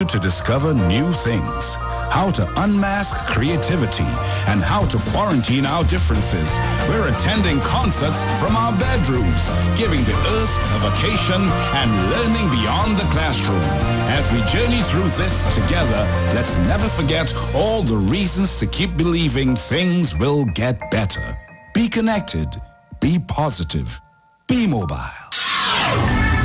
to discover new things, how to unmask creativity, and how to quarantine our differences. We're attending concerts from our bedrooms, giving the earth a vacation and learning beyond the classroom. As we journey through this together, let's never forget all the reasons to keep believing things will get better. Be connected, be positive, be mobile.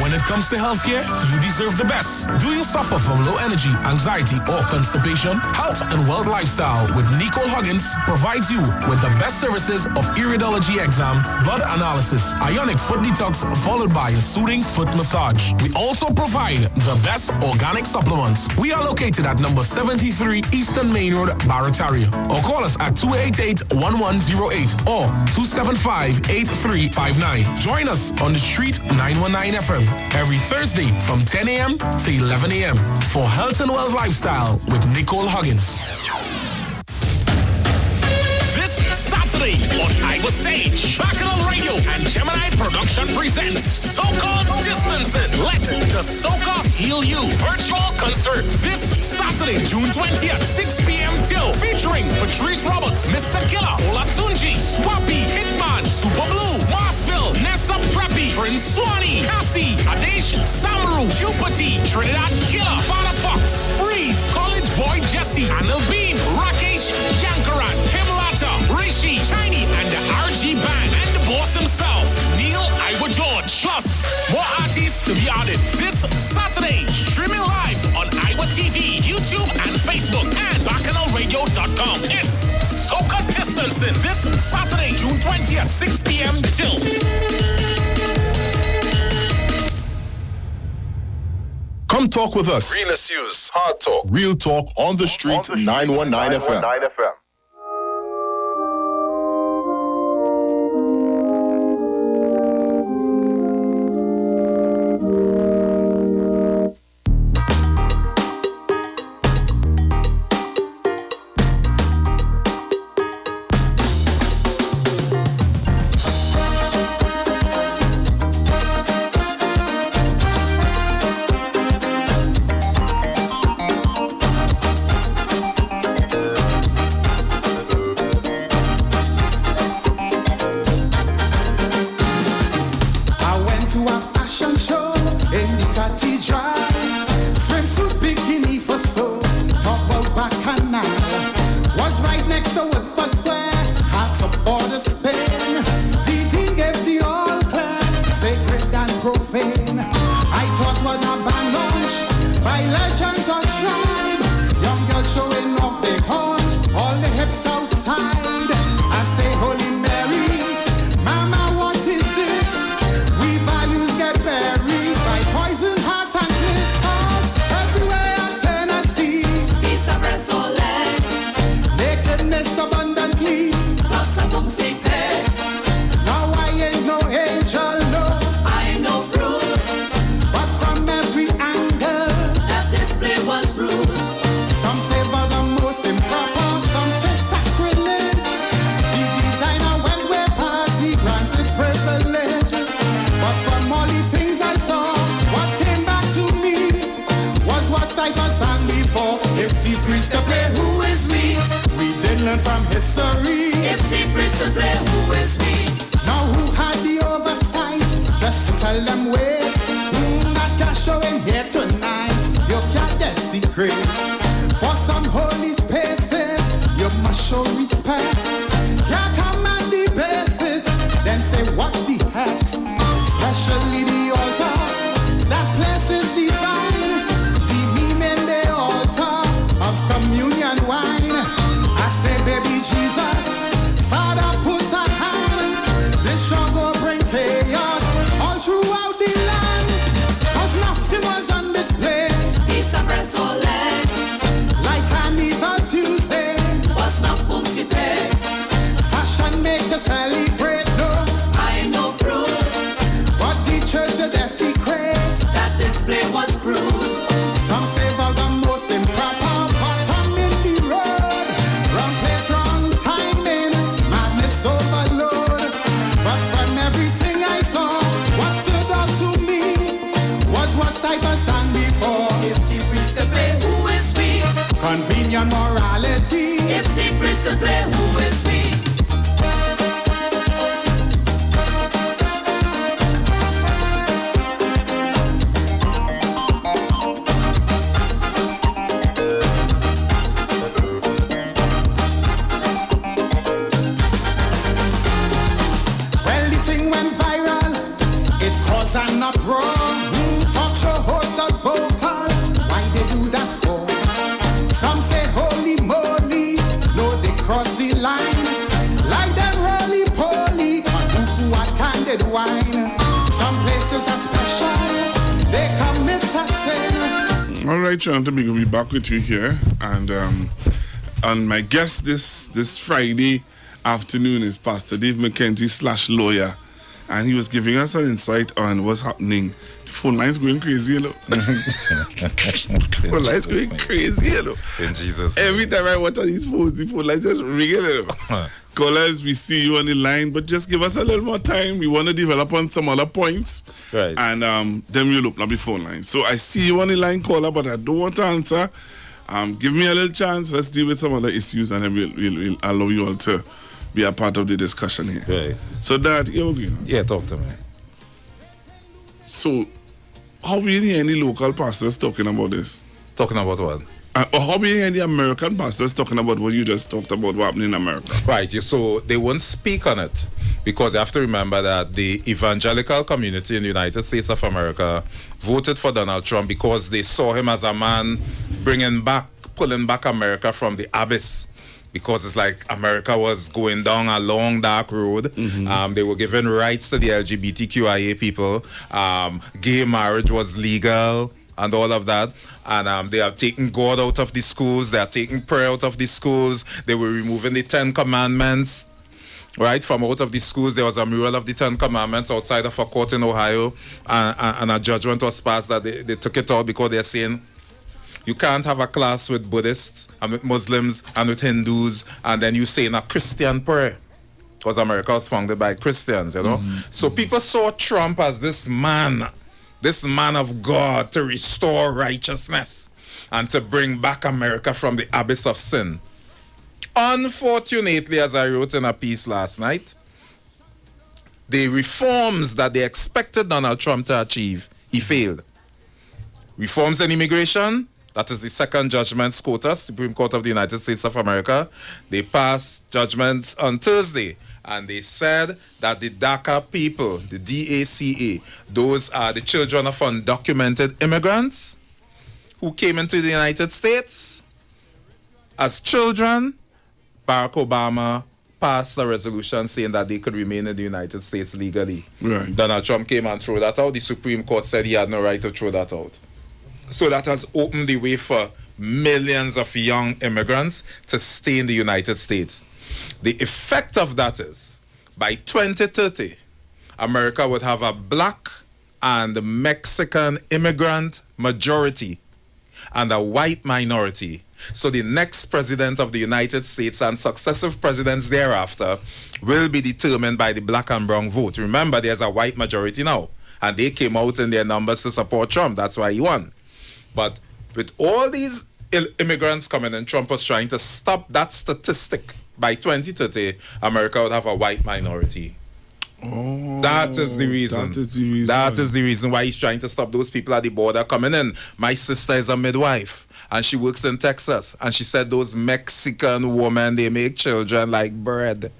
When it comes to healthcare, you deserve the best. Do you suffer from low energy, anxiety, or constipation? Health and Wealth Lifestyle with Nicole Huggins provides you with the best services of iridology exam, blood analysis, ionic foot detox, followed by a soothing foot massage. We also provide the best organic supplements. We are located at number 73 Eastern Main Road, Barataria. Or call us at 288-1108 or 275-8359. Join us on the street 919 FM. Every Thursday from 10 a.m. to 11 a.m. for Health and Wealth Lifestyle with Nicole Huggins. This Saturday on Iwer Stage, Bacchanal Radio and Gemini Production presents Soca Distancing. Let the Soca Heal You virtual concert this Saturday, June 20th, 6 p.m. till, featuring Patrice Roberts, Mr. Killer, Olatunji, Swappy, Hitman, Super Blue, Marsville, Nessa Preppy, Prince Swanee, Cassie, Adesh, Samaru, Jupati, Trinidad Killer, Father Fox, Freeze, College Boy Jesse, Anil Bean, Rakesh, Yankaran, Himlata, Rishi, Tiny, and the RG Band, and the boss himself, Neil Iwer George. Plus, more artists to be added this Saturday. Streaming live on Iwer TV, YouTube, and Facebook, and BacchanalRadio.com. It's Soca Distancing this Saturday, June 20th, 6 p.m. till. Come talk with us. Realest news, hard talk. Real talk on the street, 919 FM. Throughout the land, 'cause nothing was on display. Peace of rest, all land. opinion, morality. If the principle play, who is we? Well, the thing went viral. It caused an uproar. Talk show host got vocal. Why they do that for? Some say holy moly. No, they cross the line. Like them roly-poly. Who are candid wine. Some places are special. They commit a sin. All right, Jonathan, we'll be back with you here. And my guest this Friday afternoon is Pastor Dave McKenzie / lawyer. And he was giving us an insight on what's happening. The phone line's going crazy, you know. Phone line's going crazy, you know. In Jesus' Every time I watch on these phones, the phone line's just ringing, you know. Callers, we see you on the line, but just give us a little more time. We want to develop on some other points. Right. And then we'll open up the phone line. So I see you on the line, caller, but I don't want to answer. Give me a little chance. Let's deal with some other issues, and then we'll allow you all to be a part of the discussion here. Right. So, Dad, you okay? Yeah, talk to me. So, how we hear any local pastors talking about this? Talking about what? Or how we hear any American pastors talking about what you just talked about, what happened in America? Right, so they won't speak on it because you have to remember that the evangelical community in the United States of America voted for Donald Trump because they saw him as a man pulling back America from the abyss. Because it's like America was going down a long, dark road. Mm-hmm. They were giving rights to the LGBTQIA people. Gay marriage was legal and all of that. And they are taking God out of the schools. They are taking prayer out of the schools. They were removing the 10 Commandments, right, from out of the schools. There was a mural of the 10 Commandments outside of a court in Ohio. And a judgment was passed that they took it out because they're saying, you can't have a class with Buddhists and with Muslims and with Hindus and then you saying a Christian prayer. Because America was founded by Christians, you know. Mm-hmm. So people saw Trump as this man of God to restore righteousness and to bring back America from the abyss of sin. Unfortunately, as I wrote in a piece last night, the reforms that they expected Donald Trump to achieve, he failed. Reforms in immigration, that is the second judgment SCOTUS, Supreme Court of the United States of America. They passed judgment on Thursday, and they said that the DACA people, the DACA, those are the children of undocumented immigrants who came into the United States as children. Barack Obama passed a resolution saying that they could remain in the United States legally. Right. Donald Trump came and threw that out. The Supreme Court said he had no right to throw that out. So that has opened the way for millions of young immigrants to stay in the United States. The effect of that is, by 2030, America would have a black and Mexican immigrant majority and a white minority. So the next president of the United States and successive presidents thereafter will be determined by the black and brown vote. Remember, there's a white majority now, and they came out in their numbers to support Trump. That's why he won. But with all these immigrants coming in, Trump was trying to stop that statistic. By 2030, America would have a white minority. Oh, that is the reason. That is the reason why he's trying to stop those people at the border coming in. My sister is a midwife, and she works in Texas. And she said those Mexican women, they make children like bread.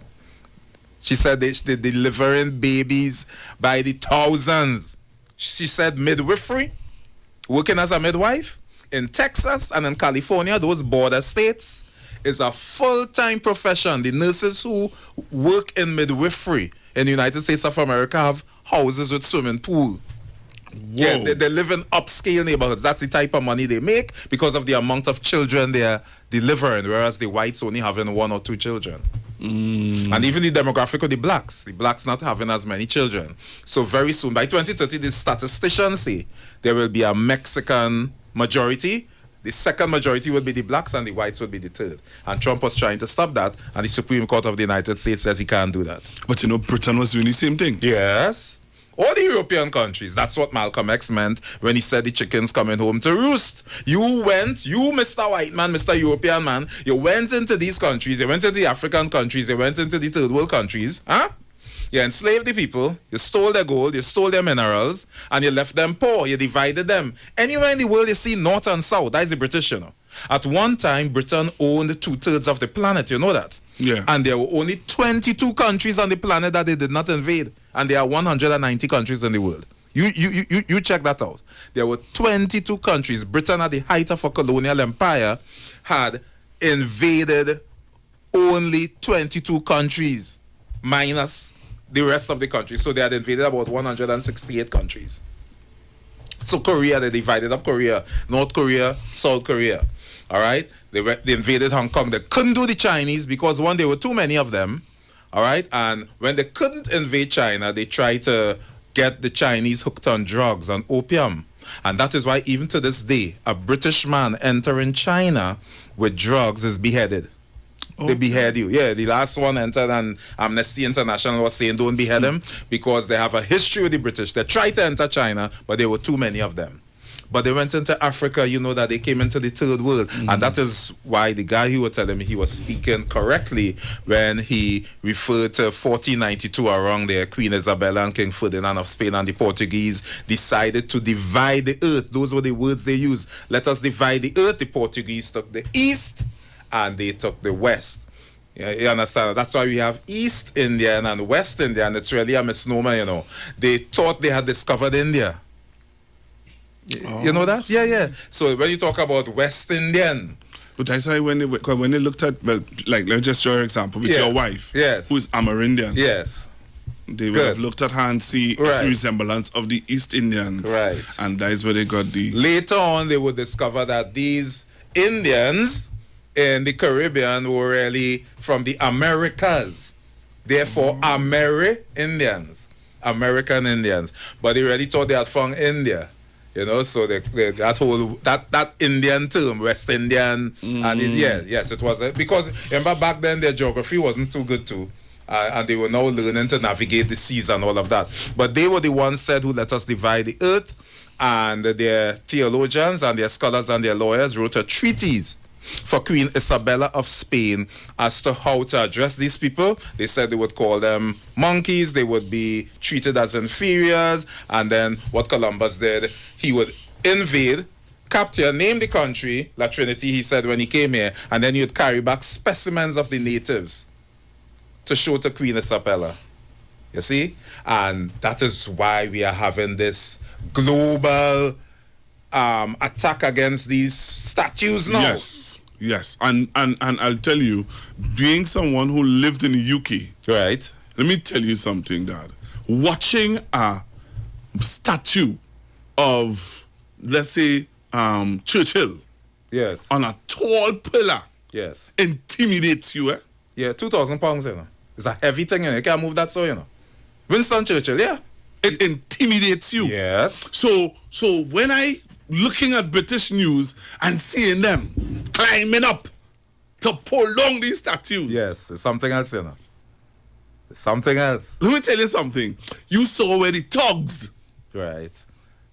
She said they're delivering babies by the thousands. She said midwifery, working as a midwife in Texas and in California, those border states, is a full-time profession. The nurses who work in midwifery in the United States of America have houses with swimming pool. Whoa. Yeah, they live in upscale neighborhoods. That's the type of money they make because of the amount of children they're delivering, whereas the whites only having 1 or 2 children. And even the demographic of the blacks not having as many children. So very soon, by 2030, the statisticians say there will be a Mexican majority. The second majority will be the blacks and the whites will be the third. And Trump was trying to stop that, and the Supreme Court of the United States says he can't do that. But you know, Britain was doing the same thing. Yes. All the European countries. That's what Malcolm X meant when he said the chickens coming home to roost. You, Mr. White man, Mr. European man, you went into these countries, you went into the African countries, you went into the third world countries, huh? You enslaved the people, you stole their gold, you stole their minerals, and you left them poor, you divided them. Anywhere in the world you see north and south, that is the British, you know. At one time, Britain owned 2/3 of the planet, you know that? Yeah. And there were only 22 countries on the planet that they did not invade. And there are 190 countries in the world. You check that out. There were 22 countries. Britain, at the height of a colonial empire, had invaded only 22 countries, minus the rest of the countries. So they had invaded about 168 countries. So Korea, they divided up Korea, North Korea, South Korea. All right? They invaded Hong Kong. They couldn't do the Chinese because, one, there were too many of them. All right? And when they couldn't invade China, they tried to get the Chinese hooked on drugs and opium. And that is why, even to this day, a British man entering China with drugs is beheaded. They behead you. Yeah, the last one entered, and Amnesty International was saying don't behead him because they have a history with the British. They tried to enter China, but there were too many of them. But they went into Africa, you know that they came into the third world. And that is why the guy who was telling me he was speaking correctly when he referred to 1492 around there, Queen Isabella and King Ferdinand of Spain and the Portuguese decided to divide the earth. Those were the words they used. Let us divide the earth. The Portuguese took the east and they took the west. Yeah, you understand? That's why we have East Indian and West Indian. It's really a misnomer, you know. They thought they had discovered India. You know that? Yeah. So when you talk about West Indian, but that's why when they looked at, well, like, let's just show an example with your wife, who is Amerindian. Yes. They would have looked at her and see a resemblance of the East Indians. Right. And that is where they got the... Later on, they would discover that these Indians in the Caribbean were really from the Americas. Therefore, Amerindians. American Indians. But they really thought they had found India. You know, so that Indian term, West Indian, and it was because remember back then their geography wasn't too good too, and they were now learning to navigate the seas and all of that. But they were the ones said who let us divide the earth, and their theologians and their scholars and their lawyers wrote a treatise for Queen Isabella of Spain as to how to address these people. They said they would call them monkeys, they would be treated as inferiors, and then what Columbus did, he would invade, capture, name the country, La Trinity, he said when he came here, and then he would carry back specimens of the natives to show to Queen Isabella. You see? And that is why we are having this global attack against these statues now. Yes. And I'll tell you, being someone who lived in the UK, right? Let me tell you something, Dad. Watching a statue of, let's say, Churchill, on a tall pillar, intimidates you, eh? Yeah, 2,000 pounds, you know. It's a heavy thing, you know. You can't move that, so, you know. Winston Churchill, it intimidates you. Yes. So when I looking at British news and seeing them climbing up to pull down these statues. Yes, it's something else, you know. It's something else. Let me tell you something. You saw where the thugs, right,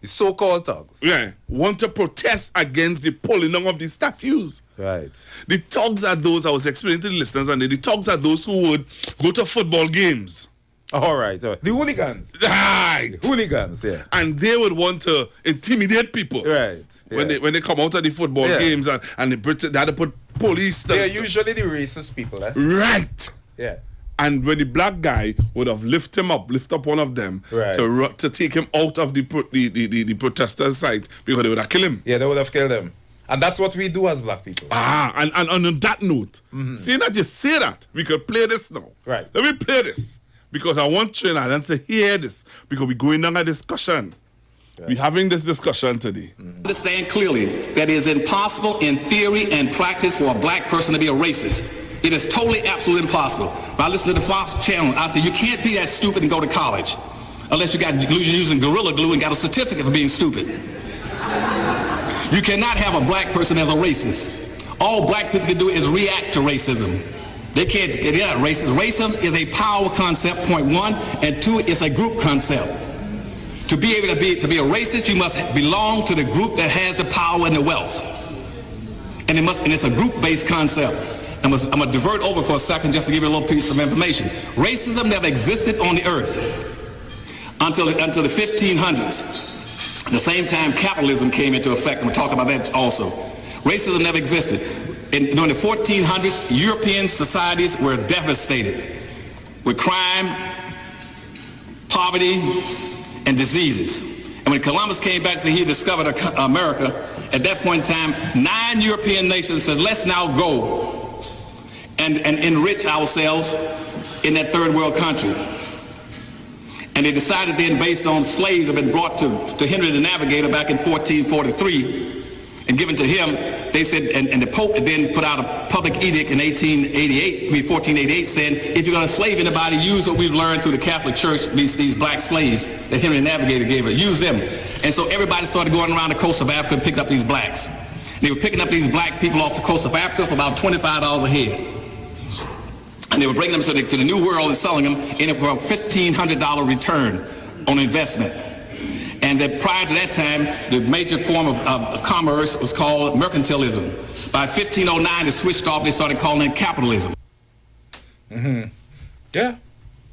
the so-called thugs, want to protest against the pulling down of these statues. Right. The thugs are those, I was explaining to the listeners, and the thugs are those who would go to football games. All right. The hooligans. Right. Hooligans, yeah. And they would want to intimidate people. Right. When they come out of the football games and they had to put police. They're usually the racist people, eh? Right. Yeah. And when the black guy would have lift up one of them to take him out of the protesters' side because they would have killed him. Yeah, they would have killed him. And that's what we do as black people. And on that note, seeing that you say that, we could play this now. Right. Let me play this. Because I want Trinidad to hear this. Because we're going on a discussion. Right. We're having this discussion today. Understand clearly that it is impossible in theory and practice for a black person to be a racist. It is totally, absolutely impossible. When I listen to the Fox channel, I say you can't be that stupid and go to college. Unless you're using Gorilla Glue and got a certificate for being stupid. You cannot have a black person as a racist. All black people can do is react to racism. They're not racist. Racism is a power concept, point one, and two, it's a group concept. To be able to be a racist, you must belong to the group that has the power and the wealth. And it's a group-based concept. I'm going to divert over for a second just to give you a little piece of information. Racism never existed on the earth until the 1500s. The same time capitalism came into effect, and we'll talk about that also. Racism never existed. During the 1400s, European societies were devastated with crime, poverty, and diseases. And when Columbus came back and he discovered America, at that point in time, 9 European nations said, let's now go and enrich ourselves in that third world country. And they decided then, based on slaves that had been brought to Henry the Navigator back in 1443 and given to him, they said, and the Pope then put out a public edict in 1488 saying, if you're going to slave anybody, use what we've learned through the Catholic Church, these black slaves that Henry the Navigator gave us, use them. And so everybody started going around the coast of Africa and picked up these blacks. And they were picking up these black people off the coast of Africa for about $25 a head. And they were bringing them to the New World and selling them in for a $1,500 return on investment. And that prior to that time, the major form of commerce was called mercantilism. By 1509, it switched off. They started calling it capitalism. Yeah.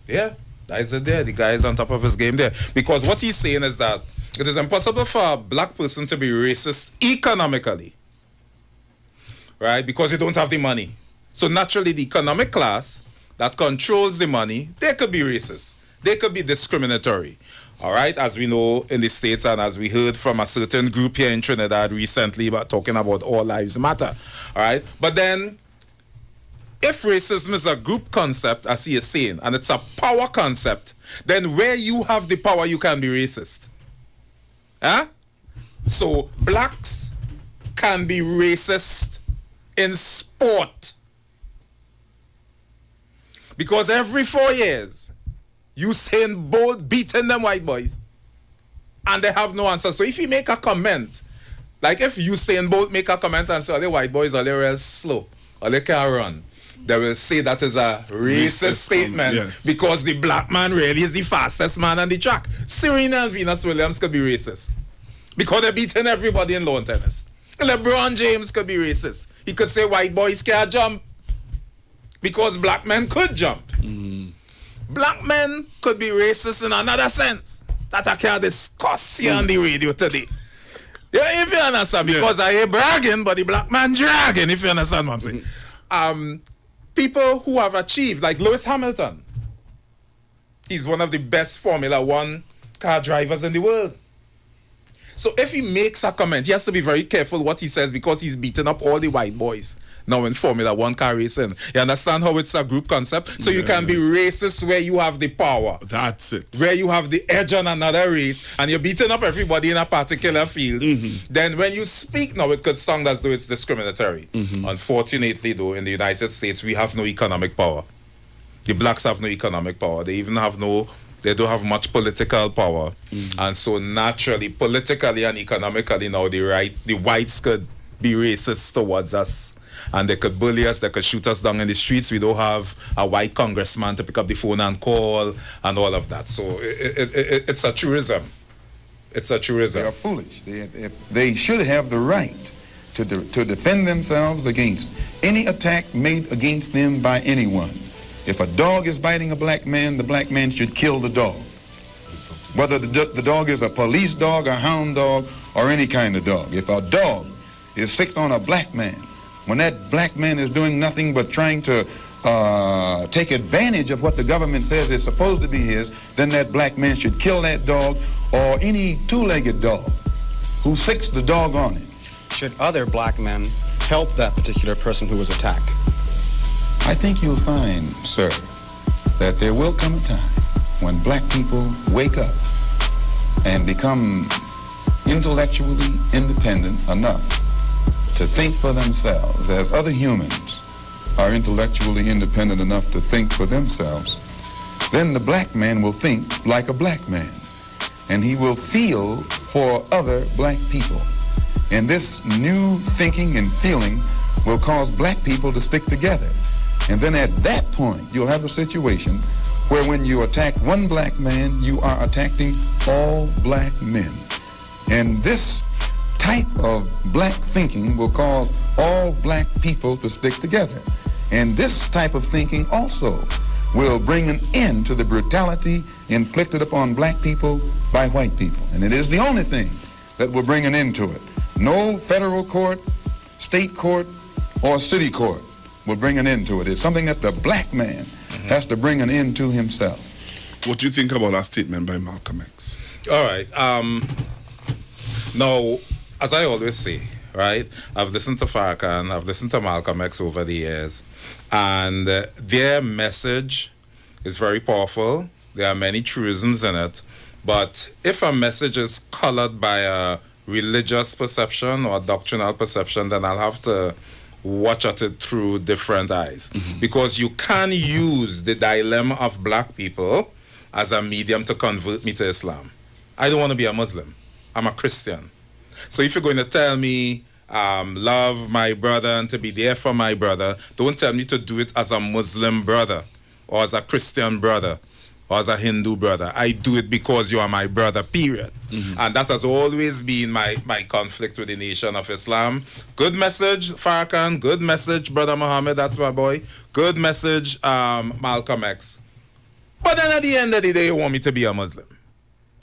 That is it there. The guy is on top of his game there. Because what he's saying is that it is impossible for a black person to be racist economically. Right? Because you don't have the money. So naturally, the economic class that controls the money, they could be racist. They could be discriminatory. All right, as we know in the States and as we heard from a certain group here in Trinidad recently about talking about all lives matter. All right, but then if racism is a group concept, as he is saying, and it's a power concept, then where you have the power, you can be racist. Huh? So blacks can be racist in sport. Because every 4 years, Usain Bolt beating them white boys. And they have no answer. So if you make a comment, like if Usain Bolt make a comment and say, oh, the white boys are real slow, or they can't run, they will say that is a racist statement because the black man really is the fastest man on the track. Serena and Venus Williams could be racist because they're beating everybody in lawn tennis. LeBron James could be racist. He could say white boys can't jump because black men could jump. Black men could be racist in another sense that I can't discuss here on the radio today. Yeah, if you understand, because I ain't bragging, but the black man dragging, if you understand what I'm saying. People who have achieved, like Lewis Hamilton, he's one of the best Formula One car drivers in the world. So if he makes a comment, he has to be very careful what he says because he's beating up all the white boys now in Formula One car racing. You understand how it's a group concept? So you can be racist where you have the power. That's it. Where you have the edge on another race and you're beating up everybody in a particular field. Then when you speak now, it could sound as though it's discriminatory. Unfortunately, though, in the United States, we have no economic power. The blacks have no economic power. They don't have much political power. And so naturally, politically and economically now, the whites could be racist towards us. And they could bully us, they could shoot us down in the streets. We don't have a white congressman to pick up the phone and call and all of that. So it's a truism. It's a truism. They are foolish. They should have the right to defend themselves against any attack made against them by anyone. If a dog is biting a black man, the black man should kill the dog. Whether the dog is a police dog, a hound dog, or any kind of dog. If a dog is sick on a black man, when that black man is doing nothing but trying to take advantage of what the government says is supposed to be his, then that black man should kill that dog or any two-legged dog who sicks the dog on him. Should other black men help that particular person who was attacked? I think you'll find, sir, that there will come a time when black people wake up and become intellectually independent enough to think for themselves, as other humans are intellectually independent enough to think for themselves. Then the black man will think like a black man, and he will feel for other black people. And this new thinking and feeling will cause black people to stick together. And then at that point, you'll have a situation where when you attack one black man, you are attacking all black men. And this type of black thinking will cause all black people to stick together. And this type of thinking also will bring an end to the brutality inflicted upon black people by white people. And it is the only thing that will bring an end to it. No federal court, state court, or city court will bring an end to it. It's something that the black man has to bring an end to himself. What do you think about that statement by Malcolm X? All right. Now, as I always say, right, I've listened to Farrakhan, I've listened to Malcolm X over the years, and their message is very powerful. There are many truisms in it, but if a message is colored by a religious perception or doctrinal perception, then I'll have to watch at it through different eyes. Because you can use the dilemma of black people as a medium to convert me to Islam. I don't want to be a Muslim. I'm a Christian. So if you're going to tell me love my brother and to be there for my brother, don't tell me to do it as a Muslim brother or as a Christian brother or as a Hindu brother. I do it because you are my brother, period. And that has always been my conflict with the Nation of Islam. Good message, Farrakhan. Good message, Brother Muhammad. That's my boy. Good message, Malcolm X. But then at the end of the day, you want me to be a Muslim.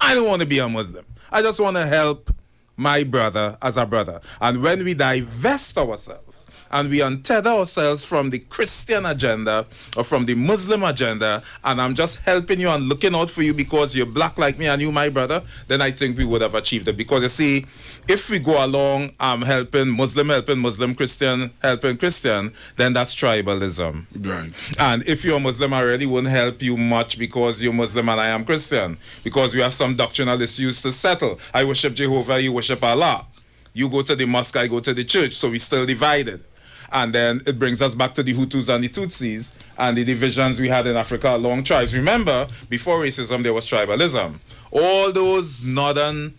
I don't want to be a Muslim. I just want to help my brother as a brother. And when we divest ourselves and we untether ourselves from the Christian agenda or from the Muslim agenda, and I'm just helping you and looking out for you because you're black like me and you my brother, then I think we would have achieved it. Because you see, if we go along helping Muslim, Christian helping Christian, then that's tribalism. Right. And if you're Muslim, I really wouldn't help you much because you're Muslim and I am Christian. Because we have some doctrinal issues to settle. I worship Jehovah, you worship Allah. You go to the mosque, I go to the church, so we're still divided. And then it brings us back to the Hutus and the Tutsis and the divisions we had in Africa along tribes. Remember, before racism, there was tribalism. All those northern,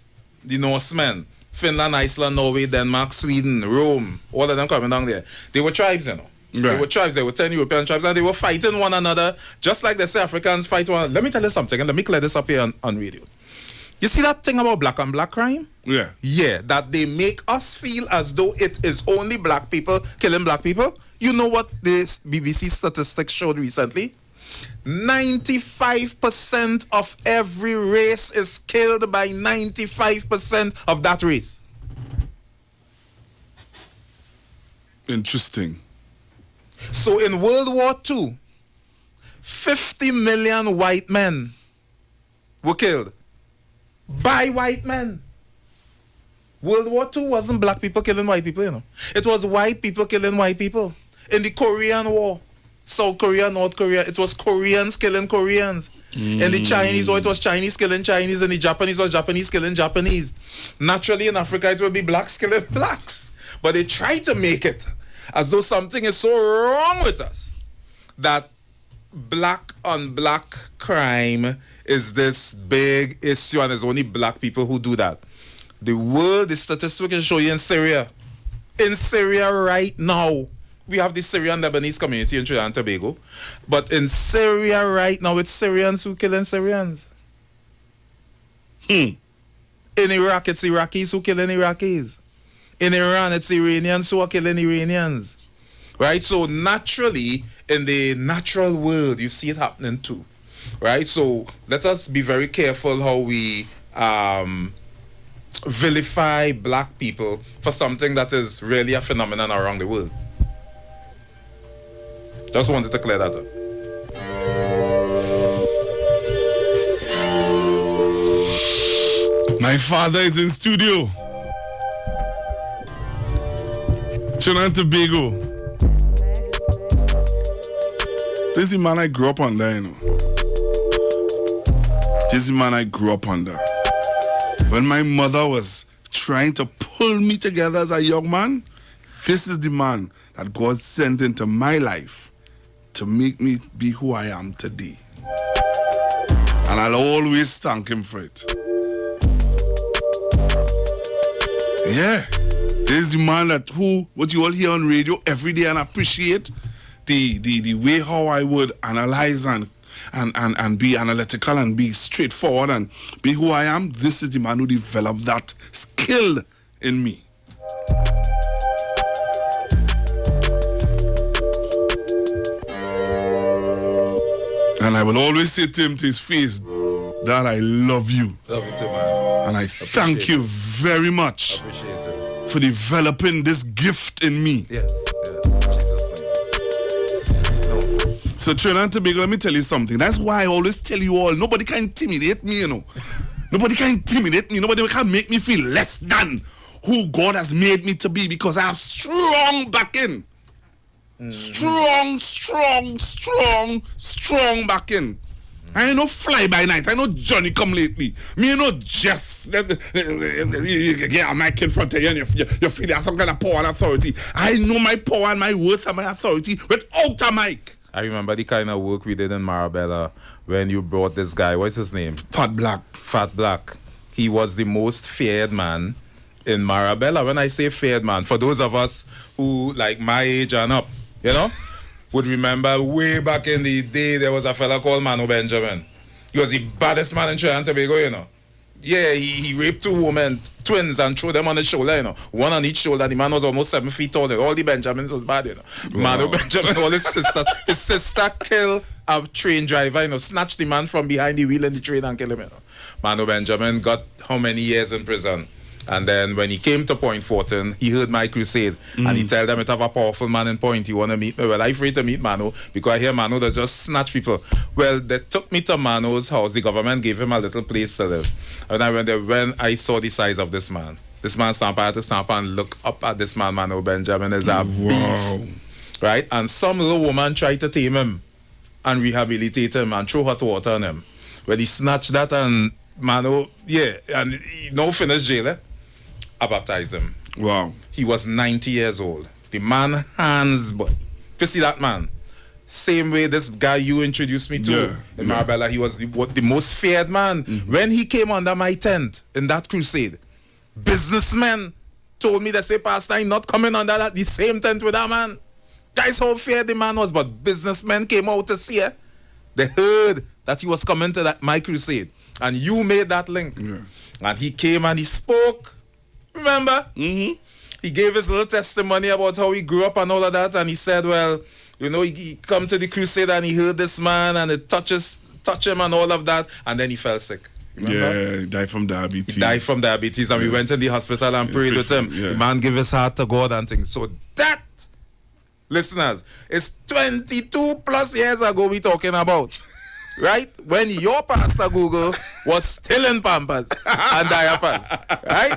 the Norsemen, Finland, Iceland, Norway, Denmark, Sweden, Rome, all of them coming down there, they were tribes, you know. Right. They were tribes, they were 10 European tribes, and they were fighting one another, just like they say Africans fight one another. Let me tell you something, and let me clear this up here on radio. You see that thing about black on black crime? Yeah. Yeah, that they make us feel as though it is only black people killing black people. You know what this BBC statistics showed recently? 95% of every race is killed by 95% of that race. Interesting. So in World War II, 50 million white men were killed by white men. World War II wasn't black people killing white people, you know. It was white people killing white people. In the Korean War, South Korea, North Korea, it was Koreans killing Koreans. In the Chinese War, it was Chinese killing Chinese. In the Japanese, it was Japanese killing Japanese. Naturally, in Africa, it will be blacks killing blacks. But they try to make it as though something is so wrong with us that black on black crime is this big issue and it's only black people who do that. The world, the statistics can show you in Syria. In Syria right now, we have the Syrian Lebanese community in Trinidad and Tobago. But in Syria right now, it's Syrians who killing Syrians. In Iraq, it's Iraqis who killing Iraqis. In Iran, it's Iranians who are killing Iranians. Right? So naturally, in the natural world, you see it happening too. Right? So let us be very careful how we vilify black people for something that is really a phenomenon around the world. Just wanted to clear that up. My father is in studio. Trinidad and Tobago. This is the man I grew up under, you know. This is the man I grew up under. When my mother was trying to pull me together as a young man, this is the man that God sent into my life to make me be who I am today. And I'll always thank him for it. Yeah, this is the man what you all hear on radio every day and appreciate the way how I would analyze and and be analytical and be straightforward and be who I am, this is the man who developed that skill in me. And I will always say to him to his face, that I love you. Love you too, man. And I thank you very much for developing this gift in me. Yes. Jesus' name. So Trinidad and Tobago, let me tell you something. That's why I always tell you all, nobody can intimidate me, you know. Nobody can intimidate me. Nobody can make me feel less than who God has made me to be, because I have strong backing. Strong backing. I ain't no fly by night. I know Johnny come lately. Me ain't no just yeah, my kid front of you and you feel you have some kind of power and authority. I know my power and my worth and my authority without a mic. I remember the kind of work we did in Marabella when you brought this guy. What's his name? Fat Black. He was the most feared man in Marabella. When I say feared man, for those of us who like my age and up, you know, would remember way back in the day there was a fella called Manu Benjamin. He was the baddest man in Trinidad and Tobago, you know. Yeah, he raped 2 women, twins, and threw them on the shoulder, you know. One on each shoulder. The man was almost 7 feet tall. All the Benjamins was bad, you know. Wow. Manu Benjamin, all his sister. His sister killed a train driver, you know, snatched the man from behind the wheel in the train and killed him, you know. Manu Benjamin got how many years in prison? And then when he came to Point Fortin, he heard my crusade. And he told them it have a powerful man in Point. You want to meet me? Well, I'm free to meet Manu because I hear Manu that just snatch people. Well, they took me to Manu's house. The government gave him a little place to live. And I went there when I saw the size of this man. This man stamp, I had to stamp and look up at this man, Manu Benjamin. Is a beast. Right? And some little woman tried to tame him and rehabilitate him and throw hot water on him. Well, he snatched that and Manu, yeah, and he no finished jail, eh? I baptized him. Wow. He was 90 years old. The man hands, boy. You see that man? Same way this guy you introduced me to in Marabella, he was the most feared man. When he came under my tent in that crusade, businessmen told me they say, Pastor, I'm not coming under the same tent with that man. Guys, how feared the man was, but businessmen came out to see it. They heard that he was coming to my crusade. And you made that link. Yeah. And he came and he spoke. Remember? He gave his little testimony about how he grew up and all of that. And he said, well, you know, he come to the crusade and he heard this man and it touched him and all of that. And then he fell sick. Remember? Yeah, he died from diabetes. And we went in the hospital and prayed with him. Yeah. The man gave his heart to God and things. So that, listeners, is 22 plus years ago we talking about. Right? When your pastor Google was still in Pampers and diapers. Right?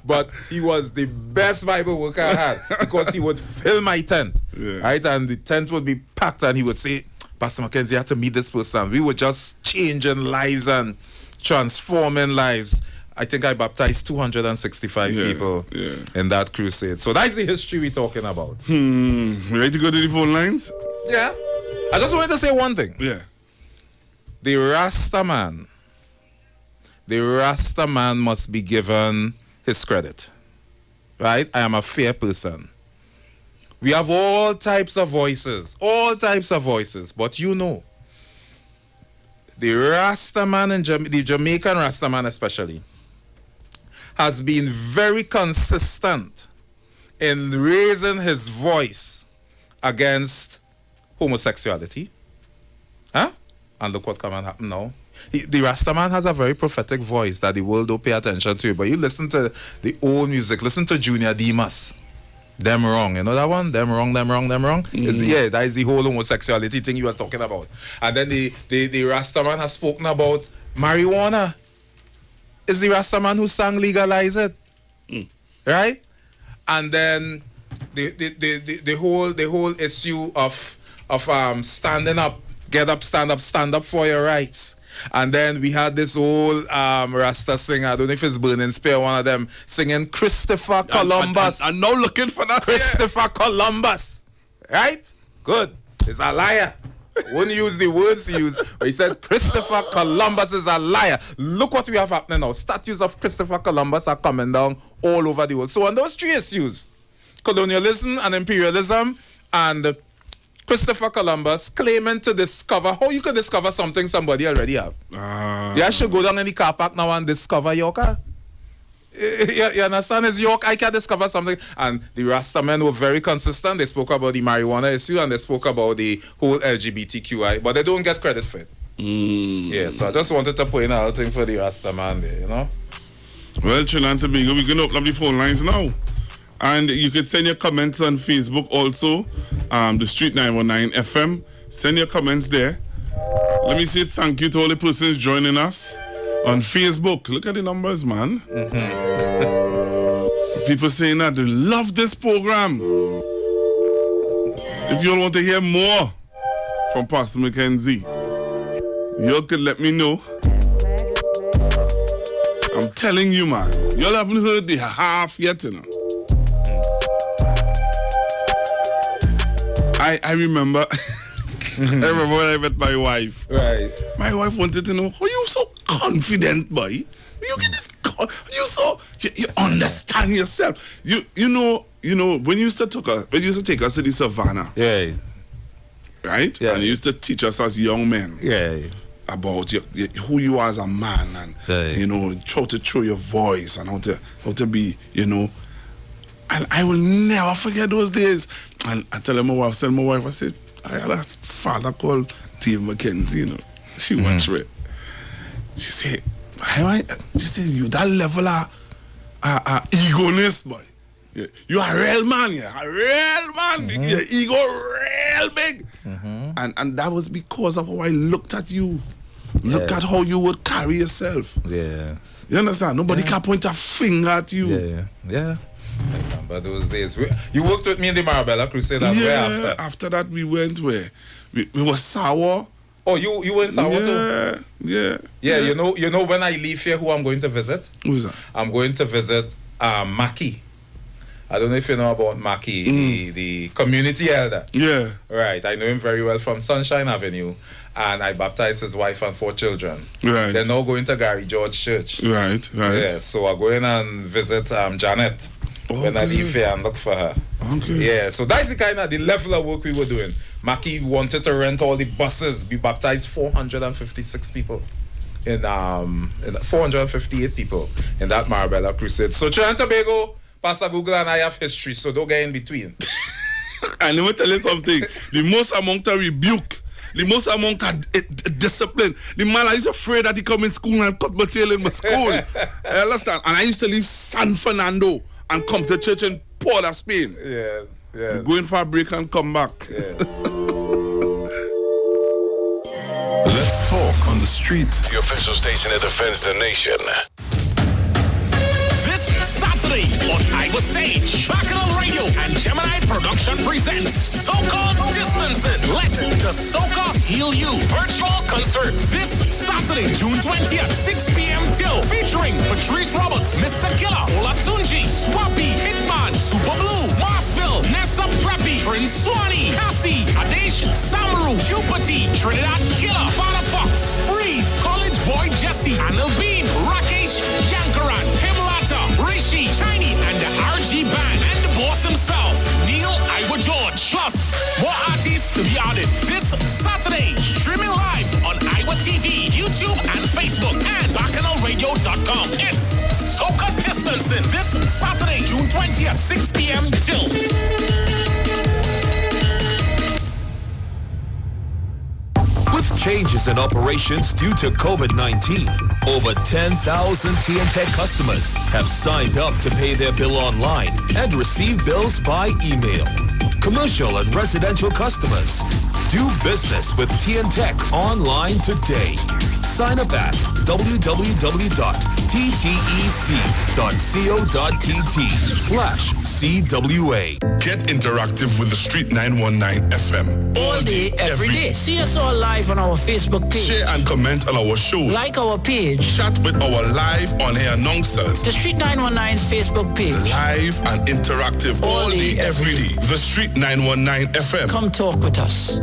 But he was the best Bible worker I had because he would fill my tent. Yeah. Right? And the tent would be packed and he would say, Pastor Mackenzie, you have to meet this person. We were just changing lives and transforming lives. I think I baptized 265 people in that crusade. So that's the history we're talking about. Ready to go to the phone lines? Yeah. I just wanted to say one thing. Yeah. The Rasta man must be given his credit. Right? I am a fair person. We have all types of voices. But you know, the Rasta man, the Jamaican Rasta man especially, has been very consistent in raising his voice against homosexuality. Huh? And look what come and happen now. The Rastaman has a very prophetic voice that the world don't pay attention to. But you listen to the old music. Listen to Junior Demas. Them wrong. You know that one? Them wrong. Yeah, that is the whole homosexuality thing he was talking about. And then the Rastaman has spoken about marijuana. It's the Rastaman who sang Legalize It. Right? And then the whole issue of standing up. Get up, stand up for your rights. And then we had this old Rasta singer, I don't know if it's Burning Spear, one of them, singing Christopher Columbus. I'm now looking for that. Christopher Columbus. Right? Good. It's a liar. Wouldn't use the words he used, but he said Christopher Columbus is a liar. Look what we have happening now. Statues of Christopher Columbus are coming down all over the world. So on those three issues, colonialism and imperialism and Christopher Columbus claiming to discover how you could discover something somebody already have. You should go down in the car park now and discover your car. You understand? It's York, I can discover something. And the Rastamen were very consistent. They spoke about the marijuana issue and they spoke about the whole LGBTQI, but they don't get credit for it. Yeah, so I just wanted to point out thing for the Rastaman there, you know? Well, Trinidad and Tobago, we can open up the phone lines now. And you can send your comments on Facebook also, the Street 919 FM. Send your comments there. Let me say thank you to all the persons joining us on Facebook. Look at the numbers, man. People saying that they love this program. If you all want to hear more from Pastor Mackenzie, you all could let me know. I'm telling you, man. You all haven't heard the half yet, you know. I remember when I met my wife. Right. My wife wanted to know, how you so confident, boy? You get this you understand yourself. You know when you used to take us to the savannah. Yeah. Right? Yeah. And you used to teach us as young men. Yeah. About who you are as a man, and how to show your voice and how to be, and I will never forget those days. And I tell my wife, I said, I had a father called Dave Mackenzie, She went through it. She said, you that level of egoness, boy. Yeah. You are a real man, a real man. Your ego real big. And that was because of how I looked at you. Look at how you would carry yourself. Yeah. You understand? Nobody can point a finger at you. Yeah. I remember those days. You worked with me in the Marabella Crusade. Yeah. After that, we went where? We were Sour. Oh, you went Sour too? Yeah. You know when I leave here, who I'm going to visit? Who's that? I'm going to visit Mackie. I don't know if you know about Mackie, the community elder. Yeah. Right. I know him very well from Sunshine Avenue. And I baptized his wife and 4 children. Right. They're now going to Gary George Church. Right. Yeah, so I go in and visit Janet when I leave here and look for her. Okay. Yeah, so that's the kind of the level of work we were doing. Mackie wanted to rent all the buses. We baptized 456 people. In 458 people in that Marabella Crusade. So Trinidad and Tobago, Pastor Google and I have history, so don't get in between. And let me tell you something. The most amount of rebuke, the most amount of discipline. The man I was afraid that he come in school and cut my tail in my school. I understand. And I used to leave San Fernando and come to church in Port of Spain. Yes. Going for a break and come back. Let's talk on the street. The official station that defends the nation. This Saturday on Iwer Stage, Bacchanal Radio and Gemini Production presents So-Called Distancing. Let the Soca Heal You virtual concert this Saturday, June 20th, 6 p.m. till, featuring Patrice Roberts, Mr. Killer, Olatunji, Swappy, Hitman, Super Blue, Marsville, Nessa Preppy, Prince Swanee, Cassie, Adesh, Samaru, Jupiter, Trinidad Killer, Father Fox, Freeze, College Boy Jesse, Anil Bean, Rakesh, Yankaran, Himlata, Rishi, Chinese, and the RG Band, and the boss himself, Neil Iwer George. Plus, more artists to be added this Saturday. Streaming live on Iwer TV, YouTube, and Facebook, and BacchanalRadio.com. It's Soca Distancing this Saturday, June 20th, 6 p.m. till. With changes in operations due to COVID-19, over 10,000 TNTech customers have signed up to pay their bill online and receive bills by email. Commercial and residential customers, do business with TNTech online today. Sign up at www.ttec.co.tt/CWA. Get interactive with the Street 919 FM. All day, every day. See us all live on our Facebook page. Share and comment on our show. Like our page. Chat with our live on-air announcers. The Street 919's Facebook page. Live and interactive all day, every day. The Street 919 FM. Come talk with us.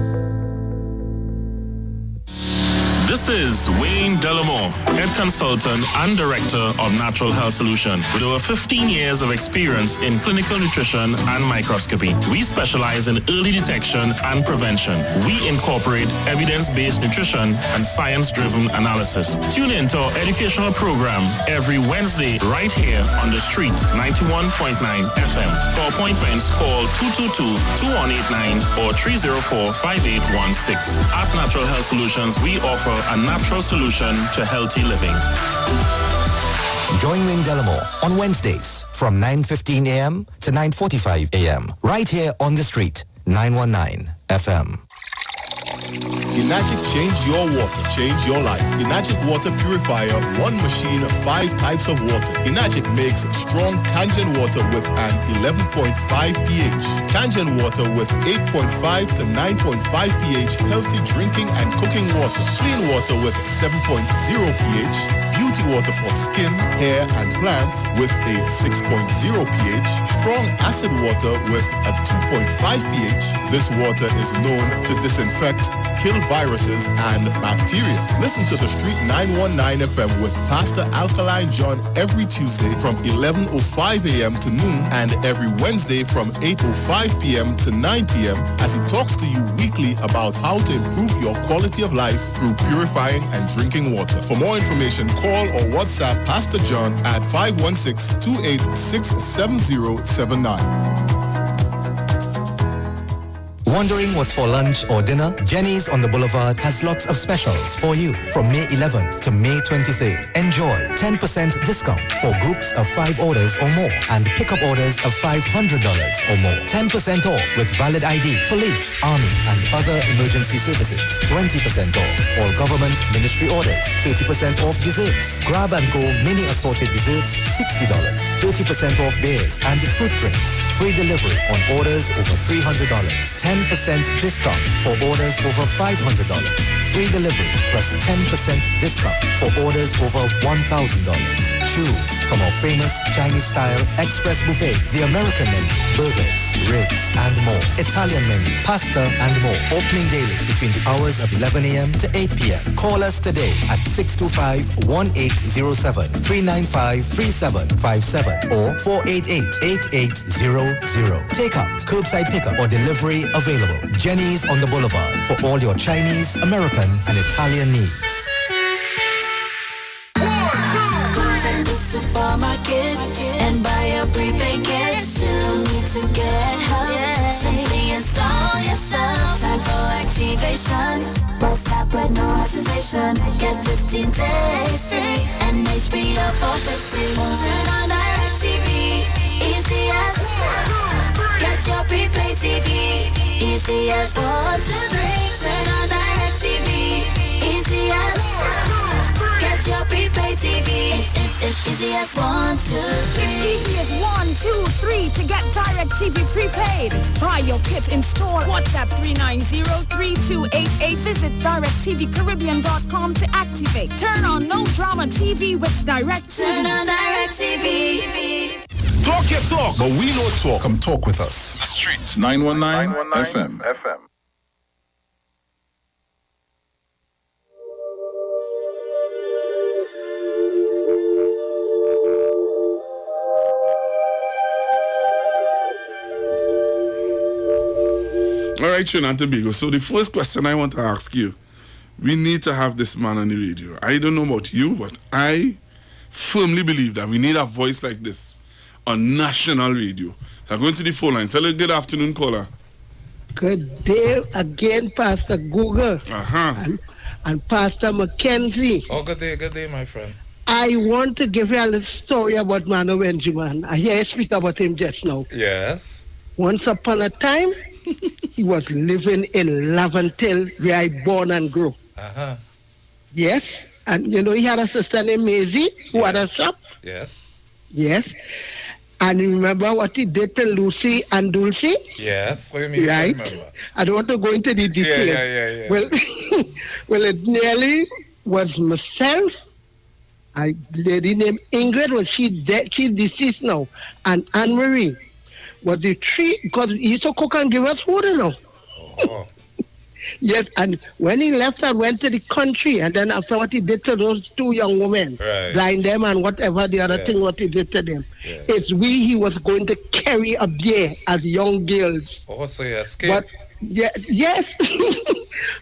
This This is Wayne Delamore, Head Consultant and Director of Natural Health Solution. With over 15 years of experience in clinical nutrition and microscopy, we specialize in early detection and prevention. We incorporate evidence-based nutrition and science-driven analysis. Tune in to our educational program every Wednesday right here on the street, 91.9 FM. For appointments, call 222-2189 or 304-5816. At Natural Health Solutions, we offer a natural solution to healthy living. Join Wayne Delamore on Wednesdays from 9:15 a.m. to 9:45 a.m. right here on the street, 919 FM. Enagic change your water, change your life. Enagic water purifier, one machine, 5 types of water. Enagic makes strong Kangen water with an 11.5 pH. Kangen water with 8.5 to 9.5 pH, healthy drinking and cooking water. Clean water with 7.0 pH. Beauty water for skin, hair, and plants with a 6.0 pH. Strong acid water with a 2.5 pH. This water is known to disinfect, kill viruses and bacteria. Listen to the Street 919 FM with Pastor Alkaline John every Tuesday from 11:05 a.m. to noon and every Wednesday from 8:05 p.m. to 9 p.m. as he talks to you weekly about how to improve your quality of life through purifying and drinking water. For more information, call or WhatsApp Pastor John at 516-286-7079. Wondering what's for lunch or dinner? Jenny's on the Boulevard has lots of specials for you from May 11th to May 23rd. Enjoy 10% discount for groups of 5 orders or more and pickup orders of $500 or more. 10% off with valid ID, police, army and other emergency services. 20% off all government ministry orders. 30% off desserts. Grab and go mini assorted desserts, $60. 30% off beers and fruit drinks. Free delivery on orders over $300. 10% discount for orders over $500. Free delivery plus 10% discount for orders over $1,000. Choose from our famous Chinese-style express buffet, the American menu, burgers, ribs, and more. Italian menu, pasta, and more. Opening daily between the hours of 11 a.m. to 8 p.m. Call us today at 625-1807, 395-3757, or 488-8800. Takeout, curbside pickup, or delivery available. Jenny's on the Boulevard for all your Chinese, American, and Italian needs. Check the supermarket and buy a prepaid kit. Still need to get help. Simply install yourself. Time for activation. WhatsApp with no hesitation. Get 15 days free and HBO for 50. Turn on Direct TV. ECS. Get your prepaid TV. ECS 4 to 3. Turn on Direct TV. ECS. Get your prepaid TV. It's easy as 1, 2, 3. Easy as 1, 2, 3 to get Direct TV prepaid. Buy your kit in store. WhatsApp 390-3288. Visit directtvcaribbean.com to activate. Turn on no drama TV with Direct TV. Turn on Direct TV. Talk your talk, but we don't talk. Come talk with us. The Street 919 FM. All right, Trinidad and Tobago. So the first question I want to ask you, we need to have this man on the radio. I don't know about you, but I firmly believe that we need a voice like this on national radio. So I'm going to the phone line. Hello, good afternoon, caller. Good day again, Pastor Google. And Pastor Mackenzie. Oh, good day, my friend. I want to give you a little story about Mano Benjamin. I hear you speak about him just now. Yes. Once upon a time, he was living in Lavantil, where I born and grew. Yes. And, you know, he had a sister named Maisie, who had a shop. Yes. Yes. And you remember what he did to Lucy and Dulcie? Yes. What do you mean? Right. I don't want to go into the details. Yeah. Well, well, it nearly was myself, a lady named Ingrid, well, she's deceased now, and Anne-Marie. Was the three, because he used to cook and give us food, you know. Yes, and when he left and went to the country, and then after what he did to those two young women, blind them and whatever the other thing what he did to them, it's he was going to carry up there as young girls. Oh, so he escaped? But yes,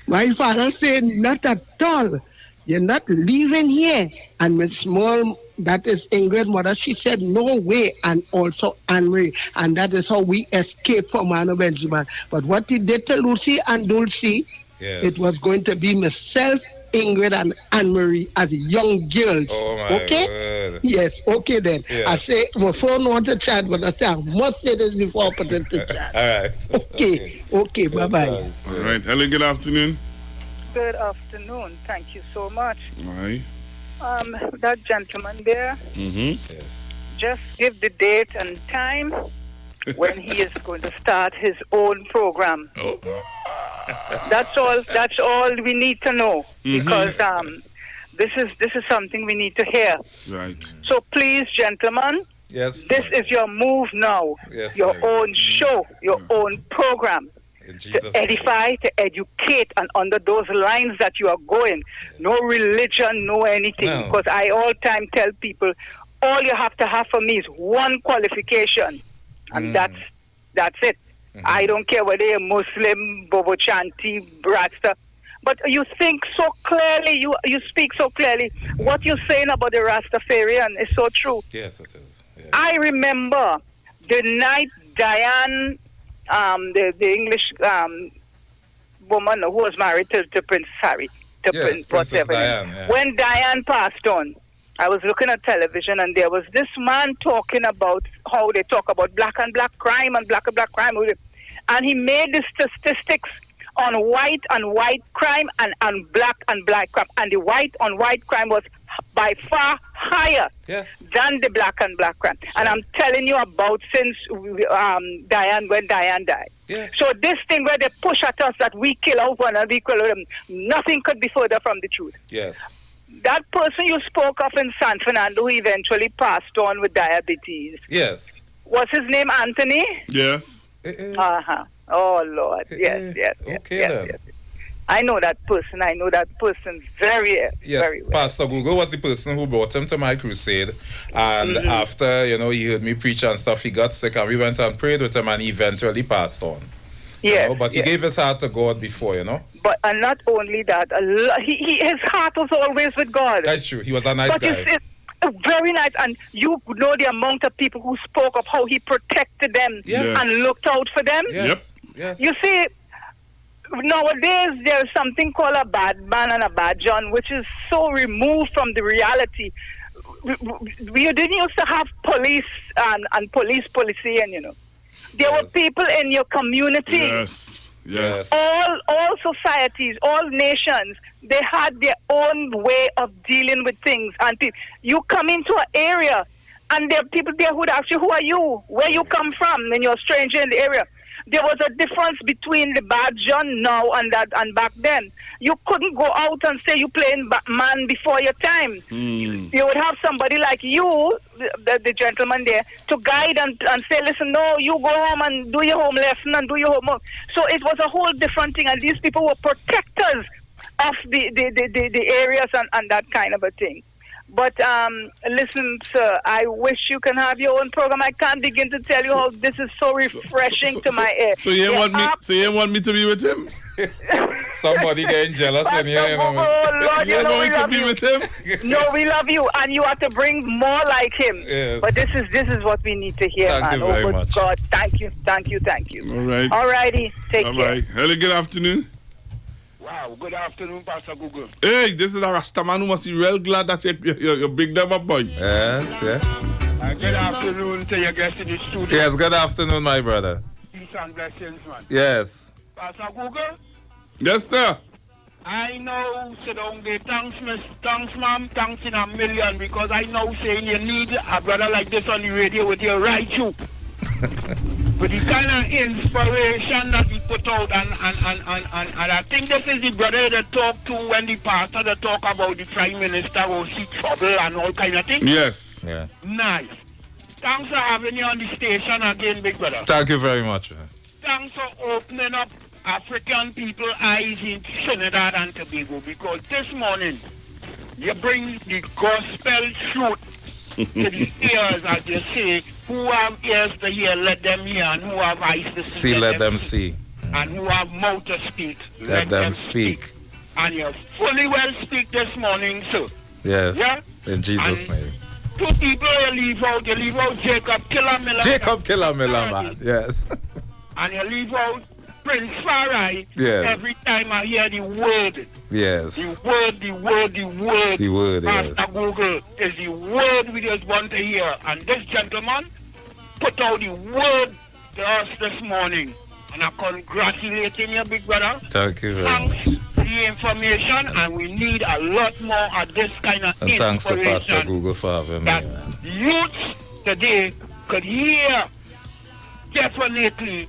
my father said, not at all. You're not leaving here. And Miss Small, that is Ingrid's mother, she said, no way. And also Anne-Marie. And that is how we escaped from Anna Benjamin. But what he did to Lucy and Dulcie, it was going to be myself, Ingrid, and Anne-Marie as young girls. Oh, my word. Yes, okay then. Yes. I say, my phone want to chat, but I say, I must say this before I put it to chat. All right. Okay, bye-bye. All right. Hello, good afternoon. Good afternoon. Thank you so much. Aye. That gentleman there, Yes. just give the date and time when he is going to start his own program. Oh. That's all we need to know, because this is something we need to hear. Right. So please, gentlemen, yes, this is your move now. Yes, your own show, your own program. To edify, to educate, and under those lines that you are going. No religion, no anything. No. Because I all time tell people, all you have to have for me is one qualification. And that's it. I don't care whether you're Muslim, Bobo Chanti, Rasta. But you think so clearly, you speak so clearly. What you're saying about the Rastafarian is so true. Yes, it is. Yeah. I remember the night Diane, the English woman who was married to Prince Harry, Prince Princess whatever. Diane, yeah. When Diane passed on, I was looking at television and there was this man talking about how they talk about black and black crime and black crime. And he made the statistics on white and white crime and black crime. And the white on white crime was by far higher than the black and black crime. Sure. And I'm telling you about since when Diane died. Yes. So this thing where they push at us that we kill out one and we kill them, nothing could be further from the truth. Yes. That person you spoke of in San Fernando who eventually passed on with diabetes. Yes. Was his name Anthony? Yes. Oh, Lord. Yes. Okay, then. Yes. I know that person. I know that person very well. Pastor Google was the person who brought him to my crusade. And after, he heard me preach and stuff, he got sick and we went and prayed with him and he eventually passed on. Yes. But he gave his heart to God before, But and not only that, his heart was always with God. That's true. He was a nice guy. It's very nice, and you know the amount of people who spoke of how he protected them and looked out for them. Yes. You see, nowadays there's something called a bad man and a bad John, which is so removed from the reality. We didn't used to have police and policing, There were people in your community. Yes. All societies, all nations, they had their own way of dealing with things. And you come into an area, and there are people there who would ask you, who are you? Where you come from? When you're a stranger in the area. There was a difference between the bad John now and back then. You couldn't go out and say you playing man before your time. You would have somebody like you, the gentleman there, to guide and say, listen, no, you go home and do your home lesson and do your homework. So it was a whole different thing, and these people were protectors of the areas and that kind of a thing. But listen, sir, I wish you can have your own program. I can't begin to tell you how this is so refreshing to my ear. So you want me to be with him? Somebody getting jealous in here. Oh Lord, you're going to be with him? No, we love you, and you have to bring more like him. Yes. But this is what we need to hear. Thank you very much. God, thank you. All right. All righty, take care. Bye. Hello, good afternoon. Wow, good afternoon, Pastor Google. Hey, this is a Rastaman who must be real glad that you big them up, boy. Yes. Good afternoon to your guest in the studio. Yes, good afternoon, my brother. Peace and blessings, man. Yes. Pastor Google? Yes, sir. I know, so don't get thanks, ma'am, thanks in a million, because I know saying you need a brother like this on the radio with your right shoe. But the kind of inspiration that he put out, and I think this is the brother that talk to when the pastor that talk about the prime minister will see trouble and all kind of things. Yes. Yeah. Nice. Thanks for having you on the station again, big brother. Thank you very much, man. Thanks for opening up African people eyes in Trinidad and Tobago, because this morning you bring the gospel truth to the ears, as you say. Who have ears to hear, let them hear, and who have eyes to see, let them see. And who have mouth to speak, Let them speak. And you fully well speak this morning, sir. Yes. Yeah? In Jesus' name. Two people you leave out Jacob Killer Miller. Jacob Killer Miller, man. Yes. And you leave out Prince Farai. Yes. Every time I hear the word. Yes. The word. The word, Pastor yes. Google is the word we just want to hear. And this gentleman put out the word to us this morning. And I congratulate you, big brother. Thank you very Thanks much. for the information, and we need a lot more of this kind of And thanks to information. Pastor Google for having me, that man. youth today could hear definitely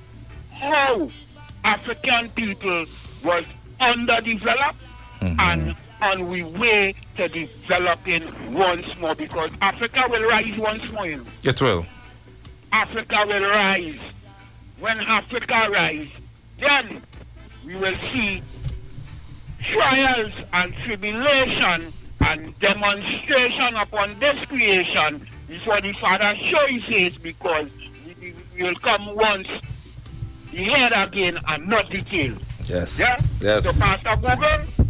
how African people was underdeveloped and on we way to developing once more, because Africa will rise once more. You know. It will. Africa will rise. When Africa rise, then we will see trials and tribulation and demonstration upon this creation before the Father show his face, because we will come once the head again and not the tail. Yes. Yeah? Yes. So Pastor Google,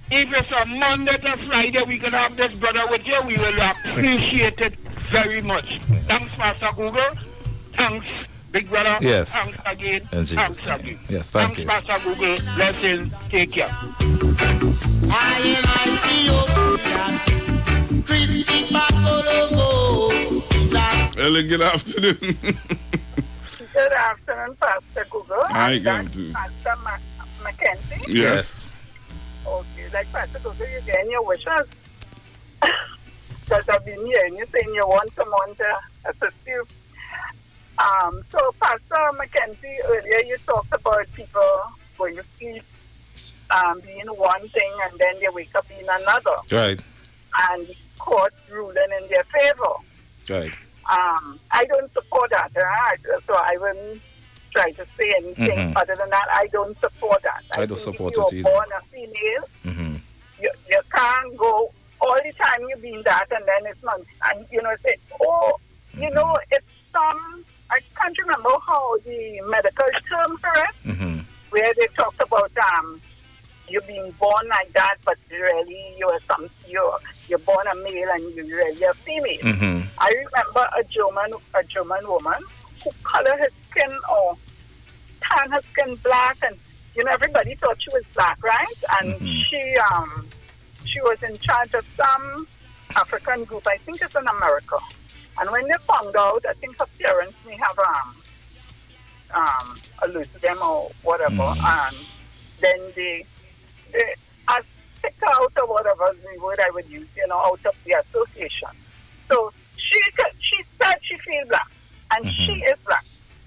if it's a Monday to Friday we can have this brother with you, we will appreciate it very much. Thanks, Pastor Google. Thanks, big brother. Yes. Thanks again. In Jesus' Thanks name. again. Yes, thank Thanks, you. Pastor Google. Blessings. Take care. Hello, good afternoon. Good afternoon, Pastor Google. Hi, And good that's afternoon. Pastor Mackenzie. Yes. Okay, like Pastor Google, you're getting your wishes. Because I've been hearing you saying you want someone to assist you. So, Pastor Mackenzie, earlier you talked about people going to sleep being one thing and then they wake up being another. Right. And court ruling in their favor. Right. I don't support that, so I wouldn't try to say anything other than that. I don't support that. I don't support if it you're either. born a female, you can't go all the time you've been that and then it's not, and say, it's some, I can't remember how the medical term for it, where they talked about you being born like that, but really you're born a male and you're really a female. I remember a German woman who colored her skin or tan her skin black, and everybody thought she was black, right? And she was in charge of some African group, I think it's in America. And when they found out, I think her parents may have alerted them or whatever, and then they kicked her out or whatever the word I would use, out of the association. So she said she feels black, and she is black,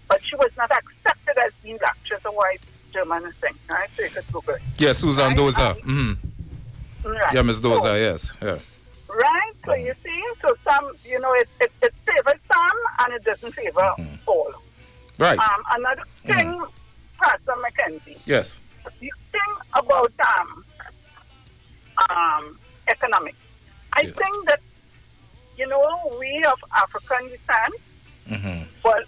but she was not accepted as being black. She's a white German thing, right? So you could Google it. Yes, Susan Doza. Right. Yeah, Miss Doza, So, yes. Yeah. right? So you see, so some, it favors some and it doesn't favor all. Right. Another thing, Pastor Mackenzie. Yes. The thing about economics. I think that, we of African descent, well,